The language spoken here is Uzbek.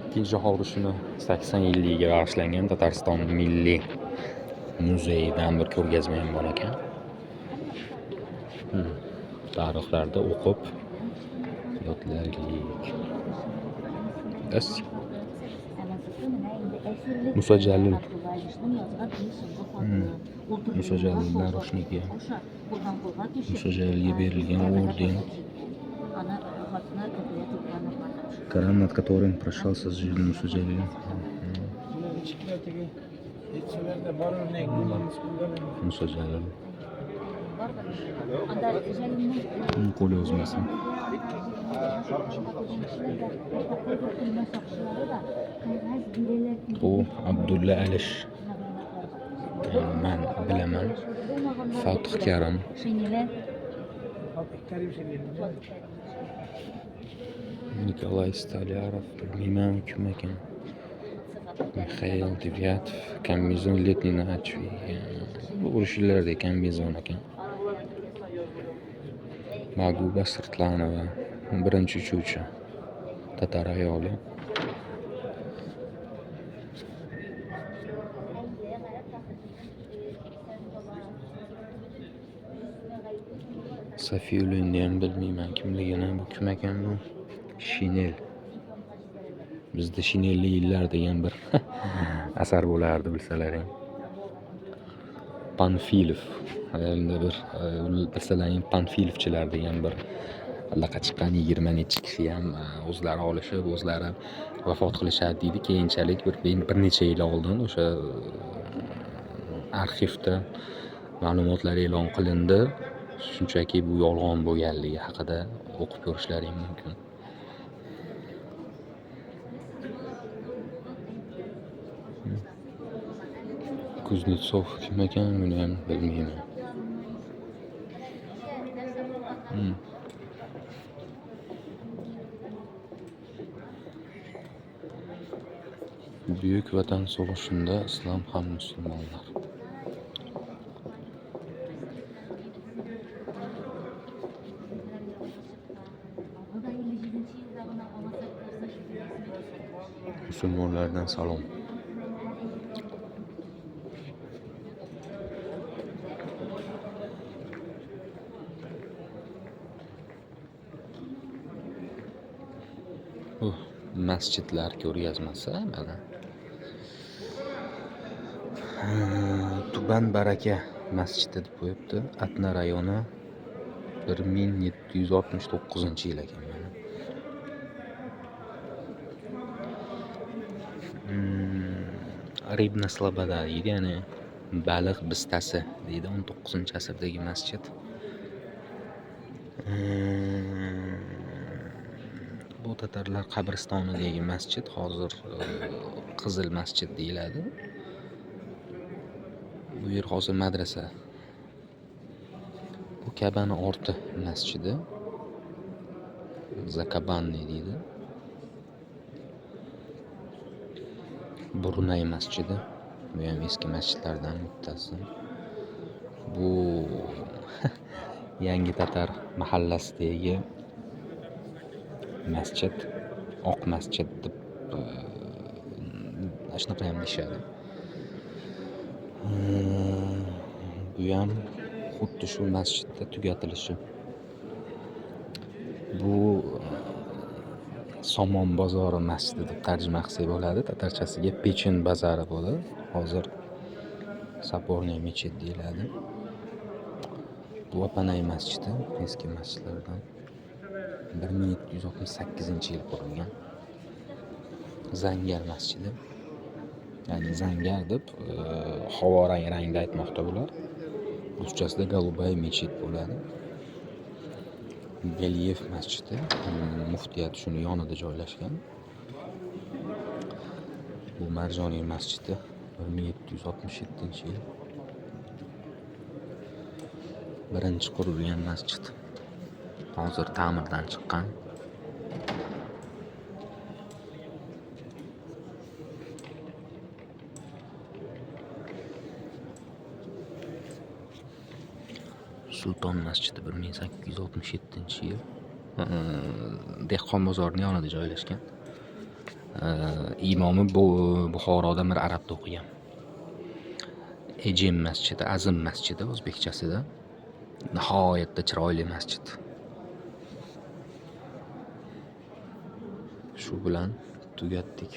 Ikkinchi jahon urushini 80-yilligiga bag'ishlangan Tatariston Milliy muzeyidan bir ko'rgazma ham bor ekan. Tarixlarda o'qib yodlaylik. Musa Jalil. Musa Jalillar rushniki. Musa Jalilga berilgan orden. Кран, над которым прошелся жизнь Муса Джалиля. Musa Jalil. Qo'l yozmasi. Bu Abdulla Alish. Men bilaman. Fatih Karim. Nikolay Stolyarov, bilmayman kim ekan. Mikhail Devyatov, kombinezon letniy nachviy. Bu urushlarda kombinezon ekan. Maguba Sirtlanova, birinchi uchuvchi. Tatar ayoli. Safiyulinni ham bilmayman kimligini. Bu kim ekan bu? Shinel. Bizda Shinelli yillar degan bir asar bo'lardi bilsalaring. Panfilov. Endi bir bilsalaring Panfilovchilar degan bir allaqachon chiqqan 20 necha kishi ham o'zlari olishib, o'zlari vafot qilishadi deydi. Keyinchalik bir necha yil oldin o'sha arxivda ma'lumotlar e'lon qilindi. Shunchaki bu yolg'on bo'lganligi haqida o'qib ko'rishlaring mumkin. Kuznetsov kim ekan, buni ham bilmayman. Buyuk Vatan so'g'ishida islom ham musulmonlar. Musulmonlardan salom. Masjidlar ko'rgazmasi mana. Tuban Baraka masjidi deb qo'yibdi. Atna rayoni 1769-yil ekan mana. Ribna Sloboda deydi, ya'ni baliq bistasi deydi, 19-asrdagi masjid. Bu tatarlar qabristonidagi masjid, hozir Qizil masjid deyiladi. Bu yer hozir madrasa. Bu Kabani orti masjidi. Zakabanni deydi. Brunay masjidi. Bu ham eski masjidlardan bittasi. Bu Yangi Tatar mahallasidagi masjid, oq masjid deb shunaqa ham deyishadi. Bu ham xuddi shu masjidda tugatilishi. Bu Somon bozori masjidi deb tarjima qilsak bo'ladi. Tatarchasiga Pechin bozori bo'ladi. Hozir Saporniy mechit deyiladi. Bu Apanay masjidi, eski masjidlardan. 1768-yil qurilgan. Zangar masjidi. Ya'ni zangar deb havo rangda aytmoqda bular. Ruschasida Golubay mechit bo'ladi. Beliyev masjidi, muftiyat shuni yonida joylashgan. Bu Marjoniy masjidi 1767-yil. Birinchi qurilgan masjid. Hozir ta'mirdan chiqqan. Sulton masjidi 1867-yil. Dehqon bozorining yonida joylashgan. imomi Buxoroda Mir Arabda o'qigan. Ejem masjidi, Azim masjidi o'zbekchasida. Nihoyatda chiroyli masjid. Shu bilan tugatdik.